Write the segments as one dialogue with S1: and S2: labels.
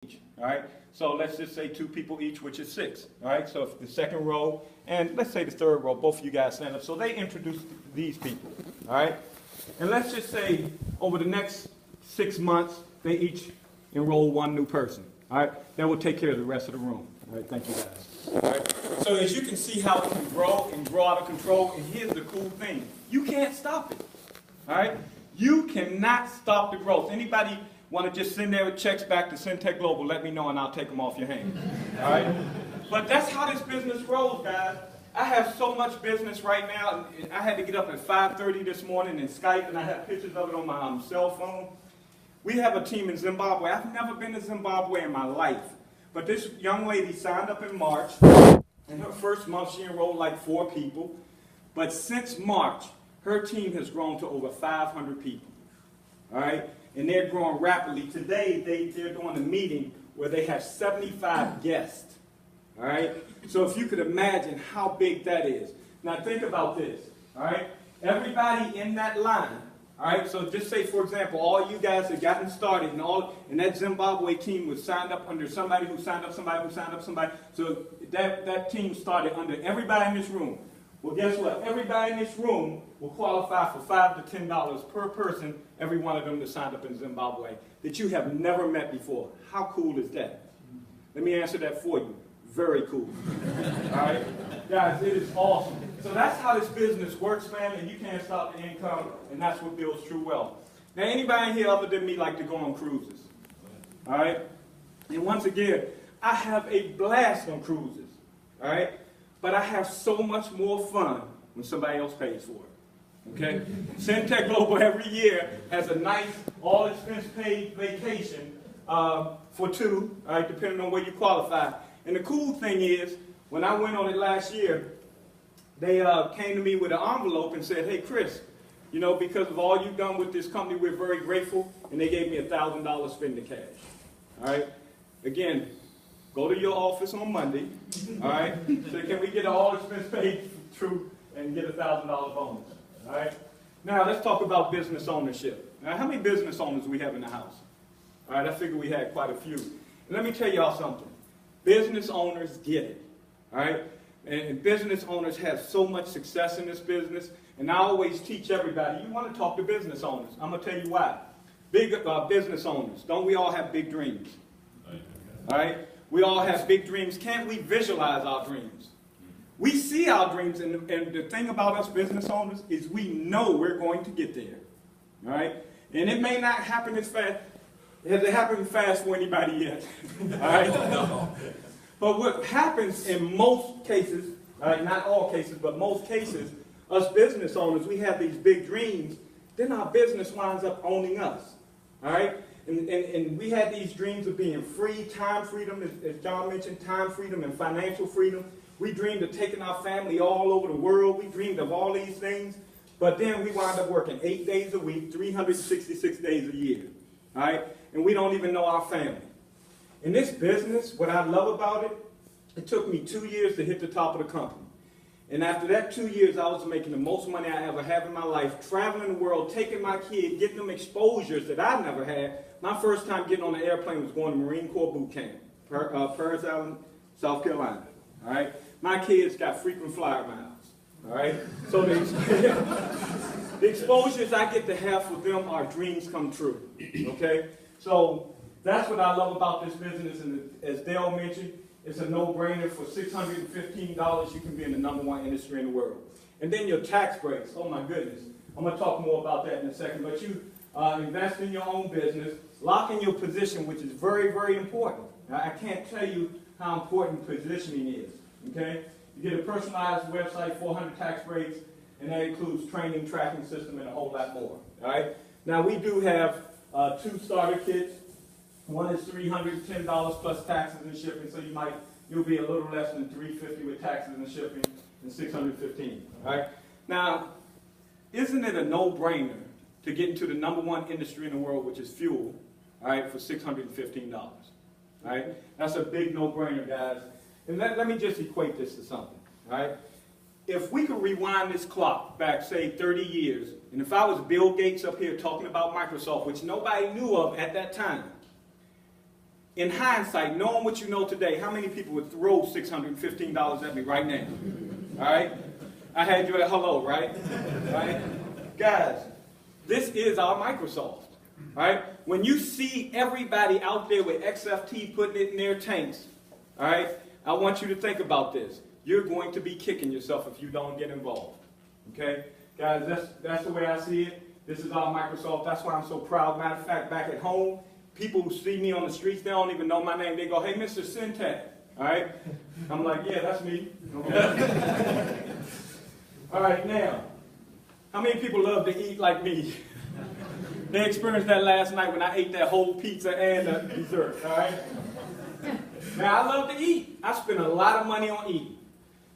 S1: All right, so let's just say 2 people each, which is 6. All right, so if the second row and let's say the third row, both of you guys stand up. So they introduce these people. All right, and let's just say over the next 6 months, they each enroll 1 new person. All right, that will take care of the rest of the room. All right, thank you guys. All right, so as you can see how it can grow and grow out of control, and here's the cool thing: you can't stop it. All right, you cannot stop the growth. Anybody want to just send their checks back to Syntek Global, let me know and I'll take them off your hands. All right? But that's how this business grows, guys. I have so much business right now. I had to get up at 5:30 this morning and Skype, and I have pictures of it on my cell phone. We have a team in Zimbabwe. I've never been to Zimbabwe in my life. But this young lady signed up in March. In her first month, she enrolled like 4 people. But since March, her team has grown to over 500 people. All right? And they're growing rapidly. Today, they're doing a meeting where they have 75 guests. All right? So if you could imagine how big that is. Now think about this. All right? Everybody in that line. All right? So just say, for example, all you guys have gotten started, and that Zimbabwe team was signed up under somebody who signed up somebody who signed up somebody. So that team started under everybody in this room. Well, guess what? Everybody in this room will qualify for $5 to $10 per person, every one of them that signed up in Zimbabwe, that you have never met before. How cool is that? Let me answer that for you. Very cool. All right? Guys, it is awesome. So that's how this business works, man, and you can't stop the income, and that's what builds true wealth. Now, anybody here other than me like to go on cruises? All right? And once again, I have a blast on cruises. All right? But I have so much more fun when somebody else pays for it. Okay? Syntek Global every year has a nice, all-expense-paid vacation for 2, all right, depending on where you qualify. And the cool thing is, when I went on it last year, they came to me with an envelope and said, "Hey, Chris, you know, because of all you've done with this company, we're very grateful." And they gave me $1,000 spending cash. All right? Again, go to your office on Monday, all right? So can we get an all-expense paid through and get a $1,000 bonus, all right? Now, let's talk about business ownership. Now, how many business owners do we have in the house? All right, I figured we had quite a few. And let me tell y'all something. Business owners get it, all right? And business owners have so much success in this business. And I always teach everybody, you want to talk to business owners. I'm going to tell you why. Big business owners, don't we all have big dreams? All right? We all have big dreams. Can't we visualize our dreams? We see our dreams, and the thing about us business owners is we know we're going to get there. All right? And it may not happen as fast as it happened fast for anybody yet. All right? But what happens in most cases, all right, not all cases, but most cases, us business owners, we have these big dreams, then our business winds up owning us. All right? And we had these dreams of being free, time freedom, as John mentioned, time freedom and financial freedom. We dreamed of taking our family all over the world. We dreamed of all these things. But then we wound up working 8 days a week, 366 days a year. All right? And we don't even know our family. In this business, what I love about it, it took me 2 years to hit the top of the company. And after that 2 years, I was making the most money I ever have in my life, traveling the world, taking my kids, getting them exposures that I never had. My first time getting on an airplane was going to Marine Corps boot camp, Paris Island, South Carolina. All right? My kids got frequent flyer miles. All right? So the exposures I get to have with them are dreams come true. Okay? So that's what I love about this business. And as Dale mentioned, it's a no-brainer. For $615, you can be in the #1 industry in the world. And then your tax breaks. Oh, my goodness. I'm going to talk more about that in a second. But you invest in your own business, lock in your position, which is very, very important. Now, I can't tell you how important positioning is. Okay? You get a personalized website, 400 tax breaks, and that includes training, tracking system, and a whole lot more. All right? Now, we do have 2 starter kits. One is $310 plus taxes and shipping, so you'll be a little less than $350 with taxes and shipping, and $615. All right? Now, isn't it a no-brainer to get into the #1 industry in the world, which is fuel, all right, for $615? All right? That's a big no-brainer, guys. And let me just equate this to something. All right? If we could rewind this clock back, say, 30 years, and if I was Bill Gates up here talking about Microsoft, which nobody knew of at that time, in hindsight, knowing what you know today, how many people would throw $615 at me right now? All right? I had you at hello, right? Right? Guys, this is our Microsoft. Right? When you see everybody out there with XFT putting it in their tanks, all right, I want you to think about this. You're going to be kicking yourself if you don't get involved. Okay? Guys, that's the way I see it. This is our Microsoft. That's why I'm so proud. Matter of fact, back at home, people who see me on the streets, they don't even know my name. They go, hey, Mr. Syntek. All right? I'm like, yeah, that's me. Okay? All right, now, how many people love to eat like me? They experienced that last night when I ate that whole pizza and the dessert, all right? Now, I love to eat. I spend a lot of money on eating.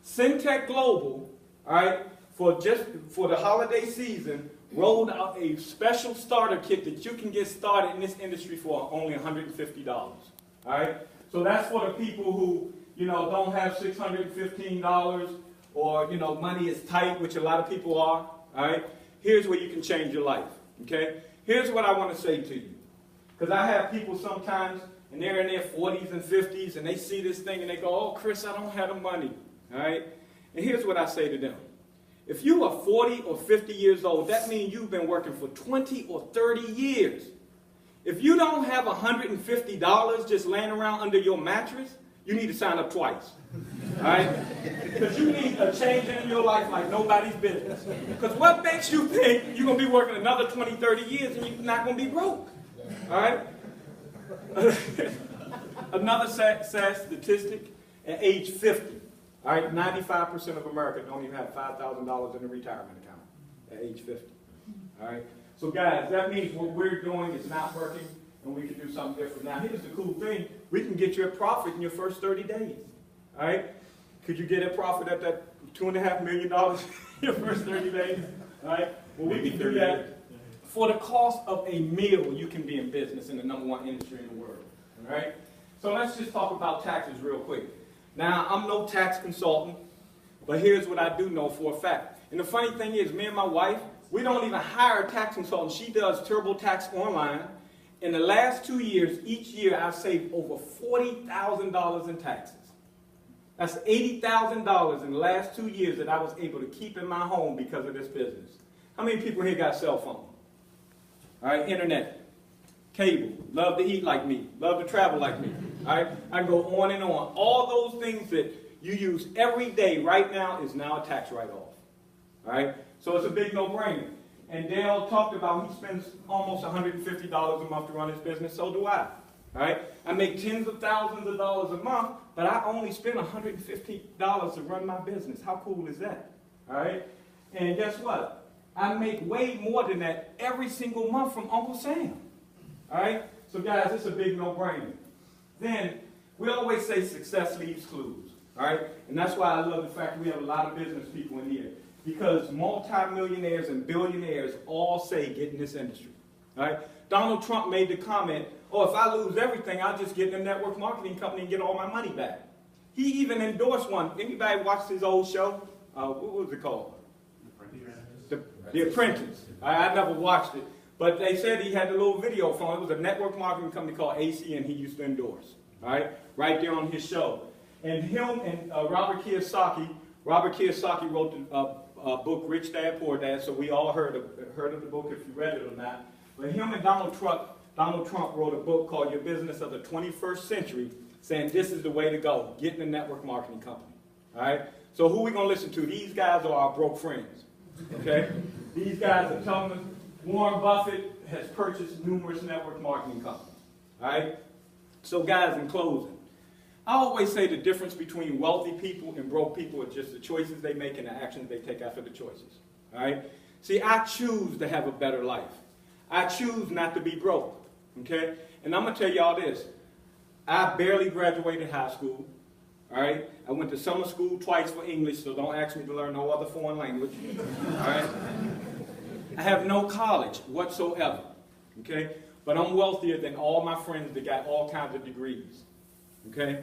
S1: Syntek Global, all right, for the holiday season, rolled out a special starter kit that you can get started in this industry for only $150, all right? So that's for the people who, you know, don't have $615 or, you know, money is tight, which a lot of people are, all right? Here's where you can change your life, okay? Here's what I want to say to you. Because I have people sometimes, and they're in their 40s and 50s, and they see this thing, and they go, oh, Chris, I don't have the money, all right? And here's what I say to them. If you are 40 or 50 years old, that means you've been working for 20 or 30 years. If you don't have $150 just laying around under your mattress, you need to sign up twice. All right? Because you need a change in your life like nobody's business. Because what makes you think you're going to be working another 20, 30 years and you're not going to be broke? All right? Another sad statistic, at age 50, all right, 95% of America don't even have $5,000 in a retirement account at age 50. All right? So guys, that means what we're doing is not working and we can do something different. Now here's the cool thing. We can get you a profit in your first 30 days. All right? Could you get a profit at that $2.5 million in your first 30 days? All right? Well, we can do that. For the cost of a meal, you can be in business in the #1 industry in the world. All right? So let's just talk about taxes real quick. Now, I'm no tax consultant, but here's what I do know for a fact. And the funny thing is, me and my wife, we don't even hire a tax consultant. She does TurboTax online. In the last 2 years, each year, I've saved over $40,000 in taxes. That's $80,000 in the last 2 years that I was able to keep in my home because of this business. How many people here got cell phone? All right, internet, cable, love to eat like me, love to travel like me. All right, I can go on and on. All those things that you use every day right now is now a tax write-off. All right, so it's a big no-brainer. And Dale talked about he spends almost $150 a month to run his business, so do I. All right, I make tens of thousands of dollars a month, but I only spend $150 to run my business. How cool is that? All right, and guess what? I make way more than that every single month from Uncle Sam. All right, so guys, it's a big no-brainer. Then, we always say success leaves clues, all right? And that's why I love the fact that we have a lot of business people in here. Because multimillionaires and billionaires all say get in this industry, all right? Donald Trump made the comment, oh, if I lose everything, I'll just get in a network marketing company and get all my money back. He even endorsed one. Anybody watched his old show? What was it called? The Apprentice. I never watched it. But they said he had a little video phone. It was a network marketing company called AC, and he used to endorse. All right there on his show. And him and Robert Kiyosaki wrote the book Rich Dad Poor Dad. So we all heard of the book if you read it or not. But him and Donald Trump wrote a book called Your Business of the 21st Century, saying this is the way to go. Get in a network marketing company. All right. So who are we gonna listen to? These guys are our broke friends. Okay. These guys are telling us. Warren Buffett has purchased numerous network marketing companies. All right? So guys, in closing, I always say the difference between wealthy people and broke people is just the choices they make and the actions they take after the choices. All right? See, I choose to have a better life. I choose not to be broke. Okay? And I'm going to tell y'all this. I barely graduated high school. All right? I went to summer school twice for English, so don't ask me to learn no other foreign language. All right? I have no college whatsoever, okay? But I'm wealthier than all my friends that got all kinds of degrees, okay?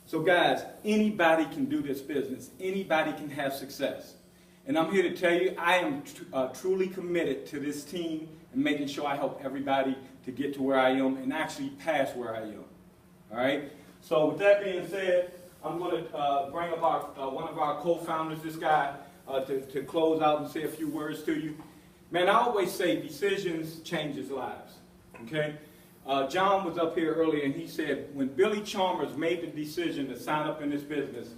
S1: So guys, anybody can do this business. Anybody can have success. And I'm here to tell you, I am truly committed to this team and making sure I help everybody to get to where I am and actually pass where I am, All right? So with that being said, I'm going to bring up one of our co-founders, this guy, to close out and say a few words to you. Man, I always say decisions changes lives, okay? John was up here earlier and he said when Billy Chalmers made the decision to sign up in this business,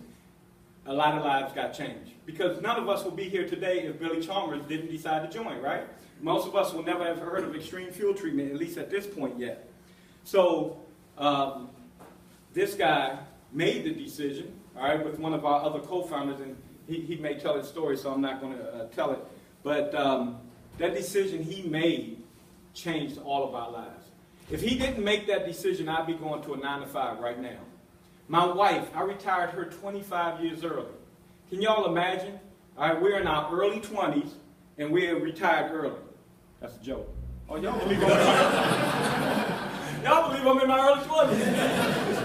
S1: a lot of lives got changed. Because none of us will be here today if Billy Chalmers didn't decide to join, right? Most of us will never have heard of extreme fuel treatment, at least at this point yet. So this guy made the decision, all right, with one of our other co-founders, and he may tell his story, so I'm not going to tell it. But that decision he made changed all of our lives. If he didn't make that decision, I'd be going to a 9-to-5 right now. My wife, I retired her 25 years early. Can y'all imagine? All right, we're in our early 20s, and we're retired early. That's a joke. Oh, y'all believe y'all believe I'm in my early 20s.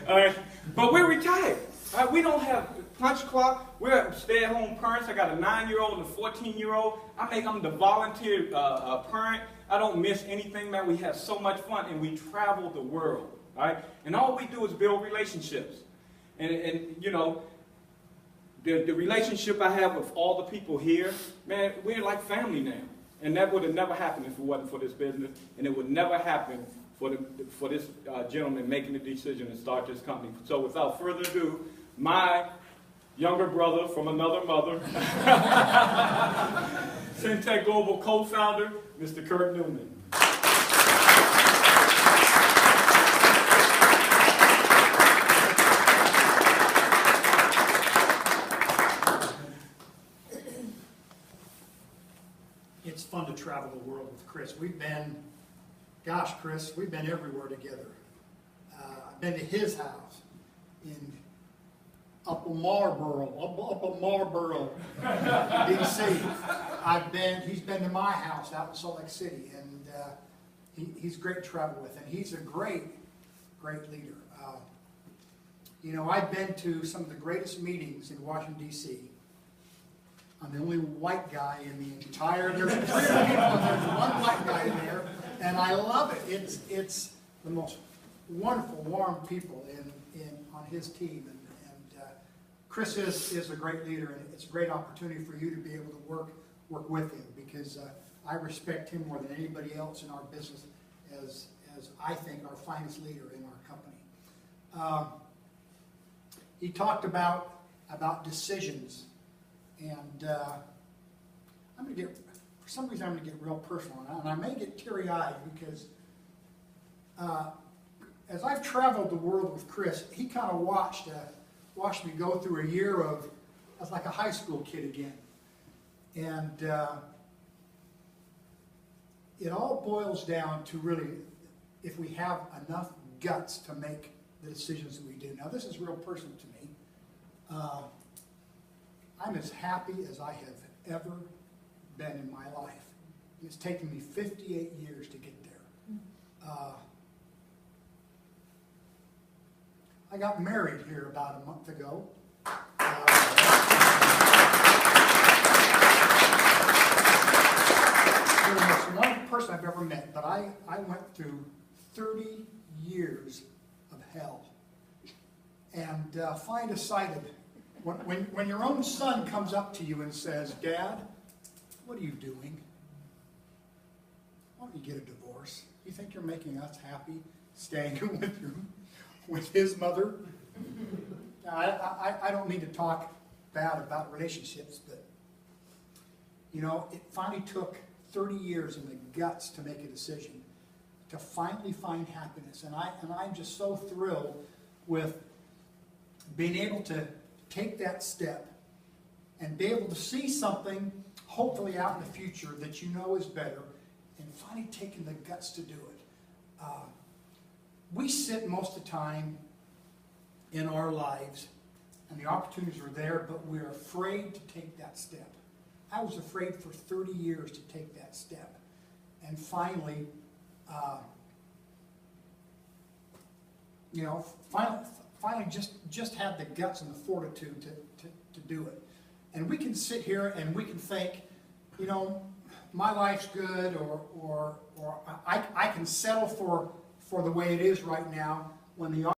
S1: All right, but we're retired. All right, we don't have punch clock. We're stay-at-home parents. I got a 9-year-old and a 14-year-old. I'm the volunteer parent. I don't miss anything, man. We have so much fun, and we travel the world. All right, and all we do is build relationships. And you know, the relationship I have with all the people here, man, we're like family now. And that would have never happened if it wasn't for this business, and it would never happen for this gentleman making the decision to start this company. So without further ado, my younger brother from another mother, Syntek Global co-founder, Mr. Kurt Newman.
S2: It's fun to travel the world with Chris. We've been, gosh, Chris, we've been everywhere together. I've been to his house in Upper Marlboro, D.C. He's been to my house out in Salt Lake City, and he's great to travel with, and he's a great leader. You know, I've been to some of the greatest meetings in Washington, D.C. I'm the only white guy in the entire, there's 300 people, and there's one white guy in there, and I love it. It's the most wonderful, warm people on his team, and Chris is a great leader, and it's a great opportunity for you to be able to work with him, because I respect him more than anybody else in our business as I think our finest leader in our company. He talked about decisions. And I'm going to get, for some reason, I'm going to get real personal, and I may get teary-eyed because as I've traveled the world with Chris, he kind of watched me go through a year of, I was like a high school kid again. And it all boils down to really, if we have enough guts to make the decisions that we do. Now, this is real personal to me. I'm as happy as I have ever been in my life. It's taken me 58 years to get there. I got married here about a month ago. You're the most wonderful person I've ever met, but I went through 30 years of hell. And I decided, when your own son comes up to you and says, "Dad, what are you doing? Why don't you get a divorce? You think you're making us happy staying with his mother?" Now, I don't mean to talk bad about relationships, but you know, it finally took 30 years and the guts to make a decision to finally find happiness, and I'm just so thrilled with being able to take that step and be able to see something hopefully out in the future that you know is better, and finally taking the guts to do it. We sit most of the time in our lives and the opportunities are there, but we're afraid to take that step. I was afraid for 30 years to take that step, and finally finally just had the guts and the fortitude to do it. And we can sit here and we can think, you know, my life's good, or I can settle for the way it is right now. when the